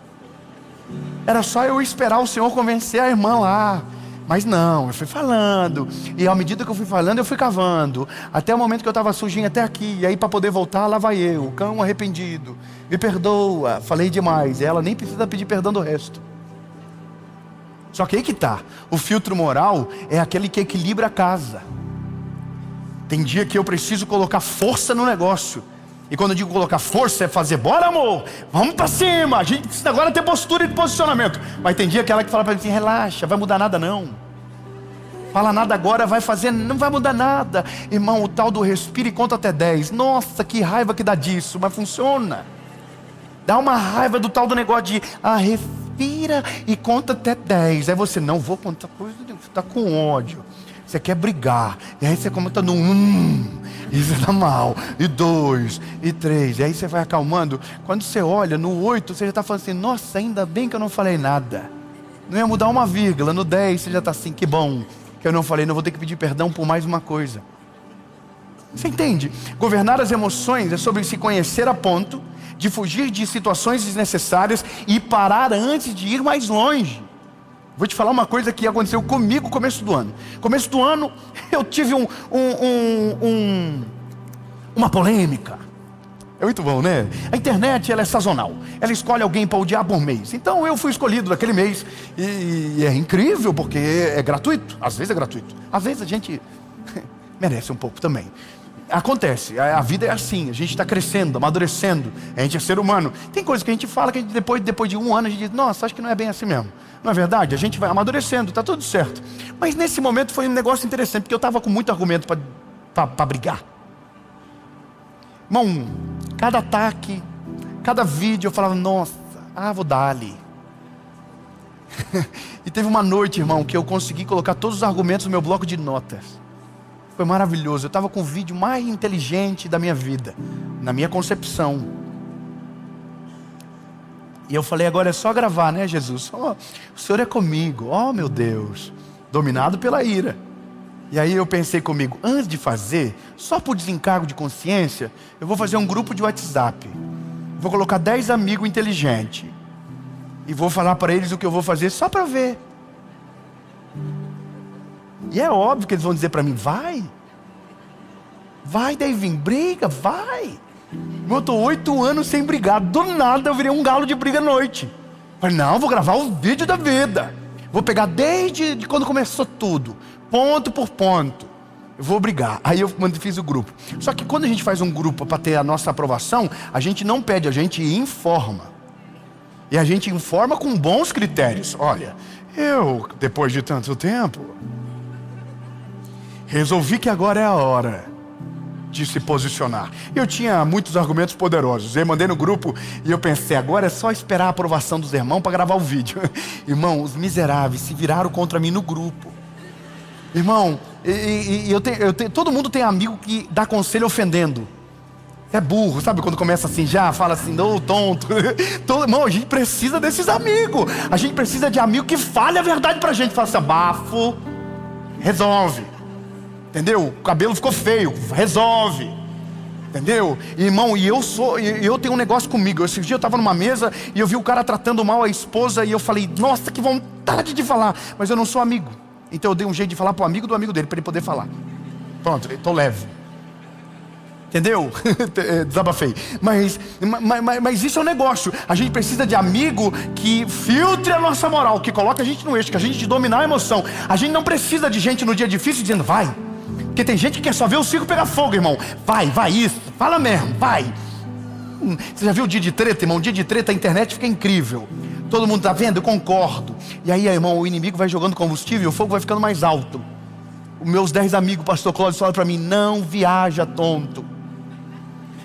Era só eu esperar o Senhor convencer a irmã lá. Mas não, eu fui falando. E à medida que eu fui falando, eu fui cavando. Até o momento que eu estava sujinho até aqui. E aí para poder voltar, lá vai eu, cão arrependido. Me perdoa, falei demais. E ela nem precisa pedir perdão do resto. Só que aí que tá. O filtro moral é aquele que equilibra a casa. Tem dia que eu preciso colocar força no negócio. E quando eu digo colocar força, é fazer, bora amor, vamos pra cima. A gente precisa agora ter postura e posicionamento. Mas tem dia que ela que fala pra mim assim, relaxa, vai mudar nada não. Fala nada agora, vai fazer, não vai mudar nada. Irmão, o tal do respira e conta até 10. Nossa, que raiva que dá disso, mas funciona. Dá uma raiva do tal do negócio de, respira e conta até 10. Aí você, não vou contar coisa, você tá com ódio. Você quer brigar. E aí você começa no 1. E você tá mal, e 2, e 3, e aí você vai acalmando. Quando você olha no 8, você já está falando assim, nossa, ainda bem que eu não falei nada. Não ia mudar uma vírgula. No 10 você já está assim, que bom que eu não falei, não vou ter que pedir perdão por mais uma coisa. Você entende? Governar as emoções é sobre se conhecer a ponto de fugir de situações desnecessárias e parar antes de ir mais longe. Vou te falar uma coisa que aconteceu comigo no começo do ano. Começo do ano, eu tive uma polêmica. É muito bom, né? A internet, ela é sazonal. Ela escolhe alguém para odiar por mês. Então eu fui escolhido naquele mês. E é incrível, porque é gratuito. Às vezes é gratuito. Às vezes a gente merece um pouco também. Acontece, a vida é assim. A gente está crescendo, amadurecendo. A gente é ser humano. Tem coisas que a gente fala que depois de um ano a gente diz, nossa, acho que não é bem assim mesmo. Não é verdade? A gente vai amadurecendo, está tudo certo. Mas nesse momento foi um negócio interessante, porque eu estava com muito argumento para brigar. Irmão, cada ataque, cada vídeo eu falava, nossa, vou dar ali. E teve uma noite, irmão, que eu consegui colocar todos os argumentos no meu bloco de notas. Foi maravilhoso. Eu estava com o vídeo mais inteligente da minha vida, na minha concepção. E eu falei, agora é só gravar, né, Jesus? O Senhor é comigo, meu Deus. Dominado pela ira. E aí eu pensei comigo, antes de fazer, só por desencargo de consciência, eu vou fazer um grupo de WhatsApp. Vou colocar 10 amigos inteligentes. E vou falar para eles o que eu vou fazer só para ver. E é óbvio que eles vão dizer para mim, vai, Davinho, briga, vai. Eu estou 8 anos sem brigar, do nada eu virei um galo de briga à noite. Falei, não, vou gravar o vídeo da vida. Vou pegar desde quando começou tudo, ponto por ponto. Eu vou brigar. Aí eu fiz o grupo. Só que quando a gente faz um grupo para ter a nossa aprovação, a gente não pede, a gente informa. E a gente informa com bons critérios. Olha, eu, depois de tanto tempo, resolvi que agora é a hora de se posicionar. Eu tinha muitos argumentos poderosos. Eu mandei no grupo e eu pensei, agora é só esperar a aprovação dos irmãos para gravar o vídeo. Irmão, os miseráveis se viraram contra mim no grupo. Irmão, todo mundo tem amigo que dá conselho ofendendo. É burro, sabe? Quando começa assim, já fala assim, não, tonto. Irmão, a gente precisa desses amigos. A gente precisa de amigo que fale a verdade pra gente. Fala assim, abafo, resolve. Entendeu? O cabelo ficou feio, resolve. Entendeu? Irmão, eu tenho um negócio comigo. Esse dia eu estava numa mesa e eu vi o cara tratando mal a esposa e eu falei, nossa, que vontade de falar. Mas eu não sou amigo. Então eu dei um jeito de falar para o amigo do amigo dele, para ele poder falar. Pronto, estou leve. Entendeu? Desabafei. Mas isso é um negócio. A gente precisa de amigo que filtre a nossa moral, que coloque a gente no eixo, que a gente dominar a emoção. A gente não precisa de gente no dia difícil dizendo vai. Porque tem gente que quer só ver o circo pegar fogo, irmão. Vai isso. Fala mesmo, vai. Você já viu o dia de treta, irmão? O dia de treta, a internet fica incrível. Todo mundo tá vendo? Eu concordo. E aí, irmão, o inimigo vai jogando combustível e o fogo vai ficando mais alto. Os meus 10 amigos, pastor Cláudio, falaram para mim: não viaja, tonto.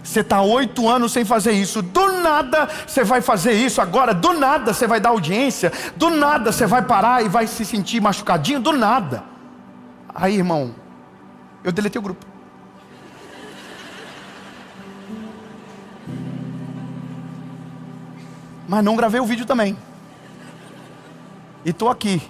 Você está 8 anos sem fazer isso. Do nada você vai fazer isso agora. Do nada você vai dar audiência. Do nada você vai parar e vai se sentir machucadinho. Do nada. Aí, irmão, eu deletei o grupo. Mas não gravei o vídeo também. E estou aqui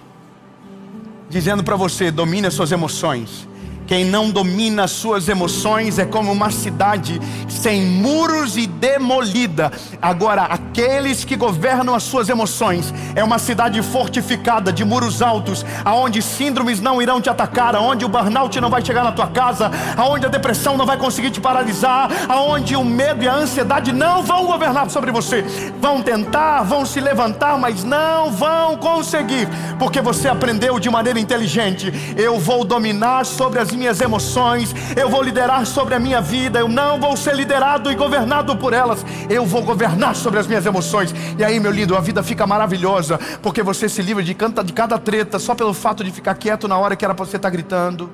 dizendo para você: domine as suas emoções. Quem não domina as suas emoções é como uma cidade sem muros e demolida. Agora, aqueles que governam as suas emoções é uma cidade fortificada, de muros altos, aonde síndromes não irão te atacar, aonde o burnout não vai chegar na tua casa, aonde a depressão não vai conseguir te paralisar, aonde o medo e a ansiedade não vão governar sobre você. Vão tentar, vão se levantar, mas não vão conseguir, porque você aprendeu de maneira inteligente: eu vou dominar sobre as minhas emoções, eu vou liderar sobre a minha vida, eu não vou ser liderado e governado por elas, eu vou governar sobre as minhas emoções. E aí, meu lindo, a vida fica maravilhosa, porque você se livra de cada treta, só pelo fato de ficar quieto na hora que era para você estar gritando.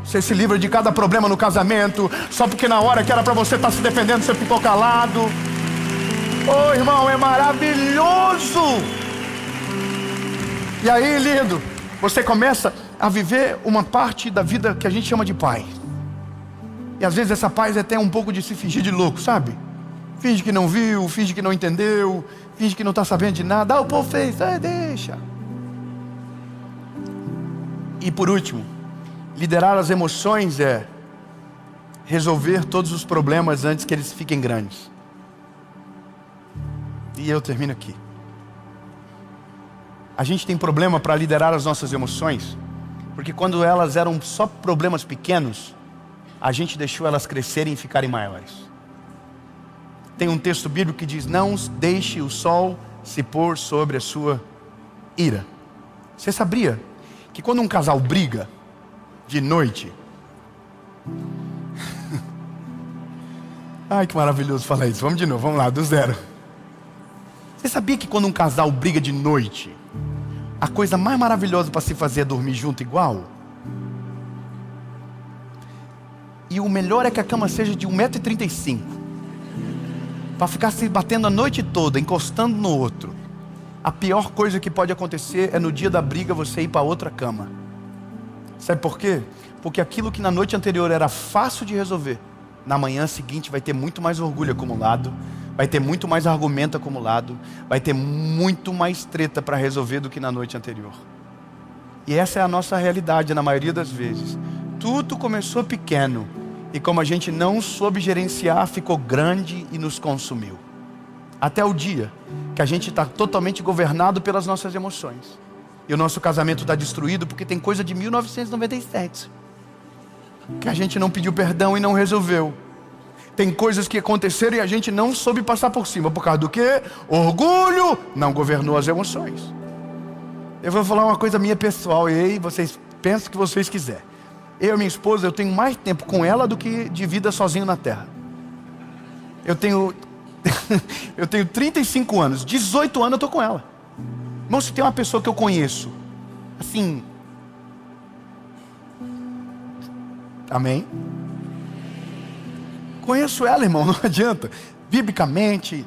Você se livra de cada problema no casamento, só porque na hora que era para você estar se defendendo, você ficou calado. Oh, irmão, é maravilhoso. E aí, lindo, você começa a viver uma parte da vida que a gente chama de paz. E às vezes essa paz é até um pouco de se fingir de louco, sabe? Finge que não viu, finge que não entendeu, finge que não está sabendo de nada. O povo fez, deixa. E por último, liderar as emoções é resolver todos os problemas antes que eles fiquem grandes. E eu termino aqui. A gente tem problema para liderar as nossas emoções, porque quando elas eram só problemas pequenos, a gente deixou elas crescerem e ficarem maiores. Tem um texto bíblico que diz: não deixe o sol se pôr sobre a sua ira. Você sabia que quando um casal briga de noite... Ai, que maravilhoso falar isso. Vamos de novo, vamos lá, do zero. Você sabia que quando um casal briga de noite, a coisa mais maravilhosa para se fazer é dormir junto igual? E o melhor é que a cama seja de 1,35 m, para ficar se batendo a noite toda, encostando no outro. A pior coisa que pode acontecer é no dia da briga você ir para outra cama. Sabe por quê? Porque aquilo que na noite anterior era fácil de resolver, na manhã seguinte vai ter muito mais orgulho acumulado, vai ter muito mais argumento acumulado, vai ter muito mais treta para resolver do que na noite anterior. E essa é a nossa realidade na maioria das vezes. Tudo começou pequeno, e como a gente não soube gerenciar, ficou grande e nos consumiu. Até o dia que a gente está totalmente governado pelas nossas emoções. E o nosso casamento está destruído porque tem coisa de 1997 que a gente não pediu perdão e não resolveu. Tem coisas que aconteceram e a gente não soube passar por cima. Por causa do quê? Orgulho não governou as emoções. Eu vou falar uma coisa minha pessoal, e aí vocês pensam o que vocês quiserem. Eu e minha esposa, eu tenho mais tempo com ela do que de vida sozinho na terra. Eu tenho 35 anos, 18 anos eu estou com ela. Irmão, se tem uma pessoa que eu conheço, assim... Amém? Conheço ela, irmão, não adianta. Biblicamente,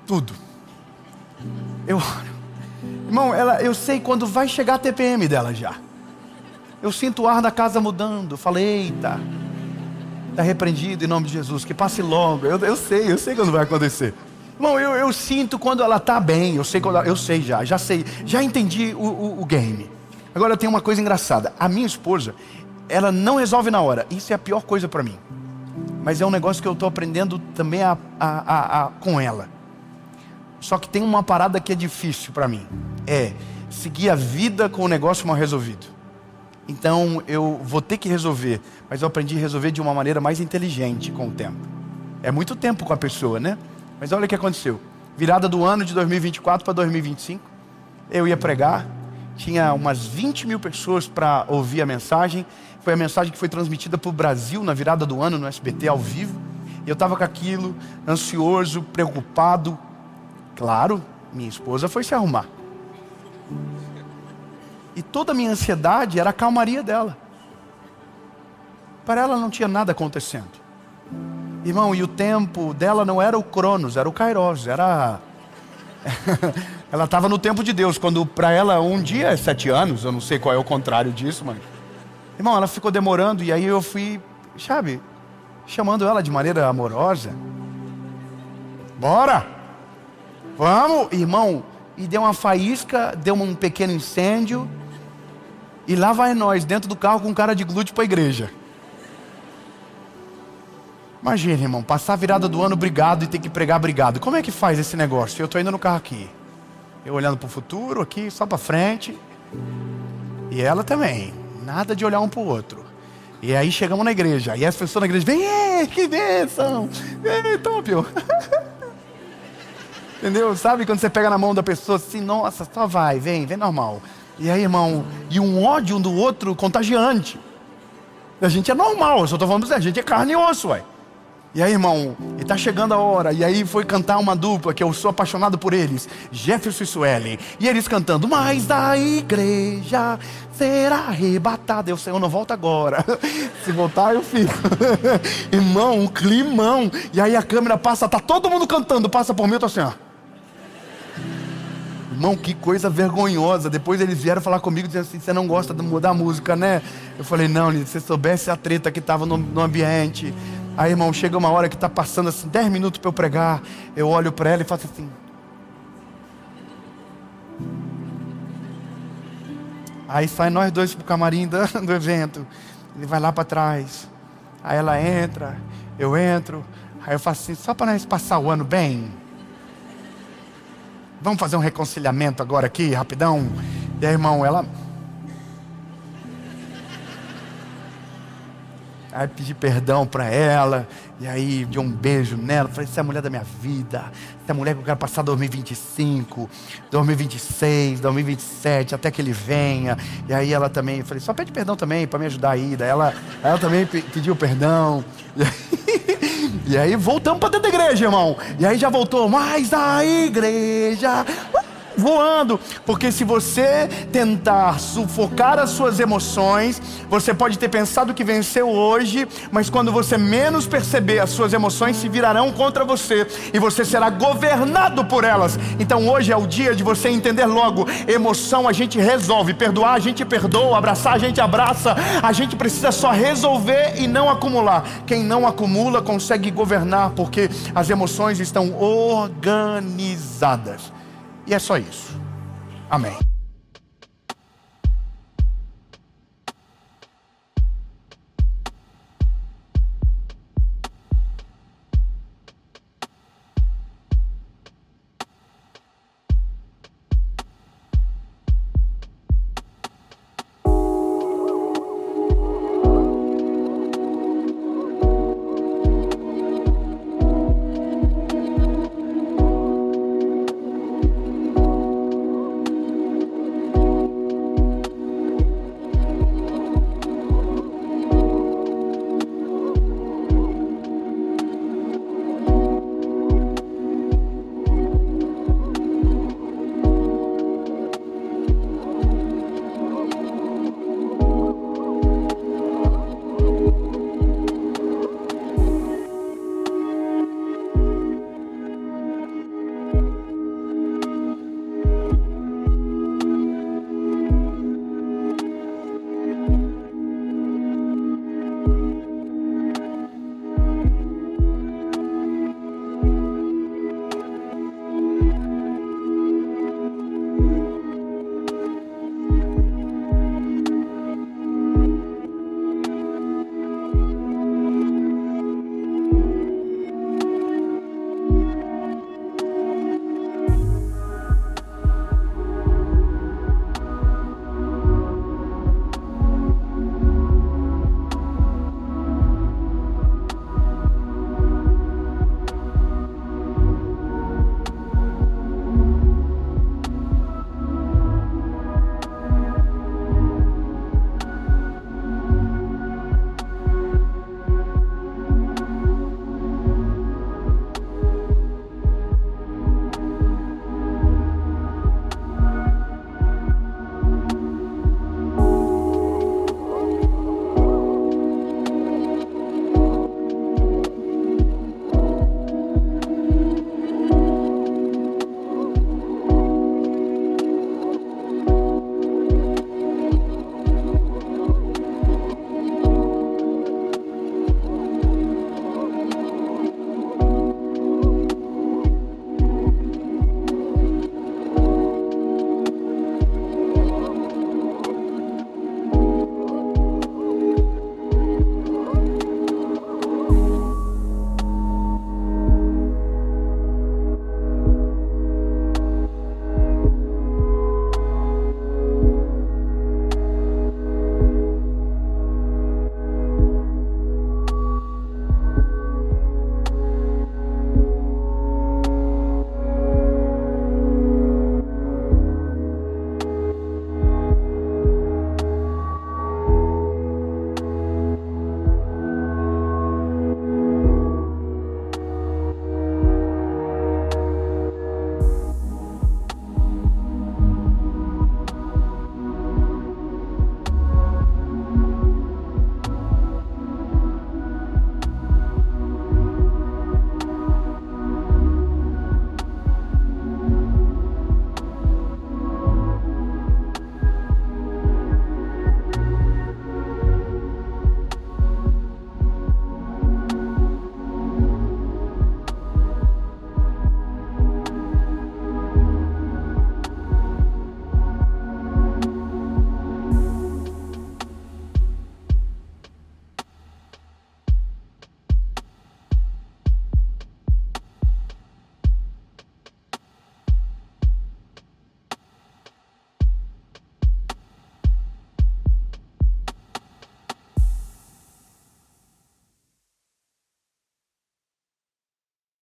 tudo. Irmão, eu sei quando vai chegar a TPM dela já. Eu sinto o ar da casa mudando. Falei, eita, está repreendido em nome de Jesus, que passe logo. Eu sei quando vai acontecer. Irmão, eu sinto quando ela está bem. Eu sei já entendi o game. Agora tem uma coisa engraçada. A minha esposa, ela não resolve na hora. Isso é a pior coisa para mim. Mas é um negócio que eu estou aprendendo também com ela. Só que tem uma parada que é difícil para mim. É seguir a vida com o negócio mal resolvido. Então eu vou ter que resolver, mas eu aprendi a resolver de uma maneira mais inteligente com o tempo. É muito tempo com a pessoa, né? Mas olha o que aconteceu. Virada do ano de 2024 para 2025, eu ia pregar, tinha umas 20 mil pessoas para ouvir a mensagem. Foi a mensagem que foi transmitida para o Brasil na virada do ano no SBT ao vivo. E eu estava com aquilo, ansioso, preocupado. Claro, minha esposa foi se arrumar. E toda a minha ansiedade era a calmaria dela. Para ela não tinha nada acontecendo. Irmão, e o tempo dela não era o Cronos, era o Kairos, era... Ela estava no tempo de Deus, quando para ela um dia é 7 anos, eu não sei qual é o contrário disso, mas... Irmão, ela ficou demorando e aí eu fui, sabe, chamando ela de maneira amorosa. Bora! Vamos! Irmão, e deu uma faísca, deu um pequeno incêndio. E lá vai nós, dentro do carro com cara de glúteo para a igreja. Imagina, irmão, passar a virada do ano brigado e ter que pregar brigado. Como é que faz esse negócio? Eu estou indo no carro aqui. Eu olhando para o futuro aqui, só para frente. E ela também. Nada de olhar um para o outro. E aí chegamos na igreja. E as pessoas na igreja, vem, que bênção. Top. Entendeu? Sabe quando você pega na mão da pessoa assim, nossa, só vai, vem normal. E aí, irmão, e um ódio um do outro contagiante. A gente é normal, eu só estou falando pra você, a gente é carne e osso, ué. E aí, irmão, e tá chegando a hora. E aí foi cantar uma dupla, que eu sou apaixonado por eles, Jefferson e Suelen. E eles cantando, mas a igreja será arrebatada. Eu sei, eu não volto agora. Se voltar, eu fico. Irmão, um climão. E aí a câmera passa, tá todo mundo cantando, passa por mim, eu tô assim, ó. Irmão, que coisa vergonhosa. Depois eles vieram falar comigo, dizendo assim, você não gosta de mudar a música, né? Eu falei, não, se você soubesse a treta que estava no ambiente. Aí, irmão, chega uma hora que está passando assim, 10 minutos para eu pregar. Eu olho para ela e faço assim. Aí sai nós dois pro camarim do evento. Ele vai lá para trás. Aí ela entra, eu entro. Aí eu faço assim, só para nós passar o ano bem. Vamos fazer um reconciliamento agora aqui, rapidão. E aí, irmão, ela... Aí pedi perdão para ela. E aí dei um beijo nela. Falei, você é a mulher da minha vida. Você é a mulher que eu quero passar 2025, 2026, 2027, até que ele venha. E aí ela também, eu falei, só pede perdão também para me ajudar aí. Daí ela também pediu perdão. E aí voltamos para dentro da igreja, irmão. E aí já voltou, mas a igreja... voando, porque se você tentar sufocar as suas emoções, você pode ter pensado que venceu hoje, mas quando você menos perceber, as suas emoções se virarão contra você, e você será governado por elas. Então hoje é o dia de você entender logo, emoção a gente resolve, perdoar a gente perdoa, abraçar a gente abraça, a gente precisa só resolver e não acumular. Quem não acumula consegue governar, porque as emoções estão organizadas. E é só isso. Amém.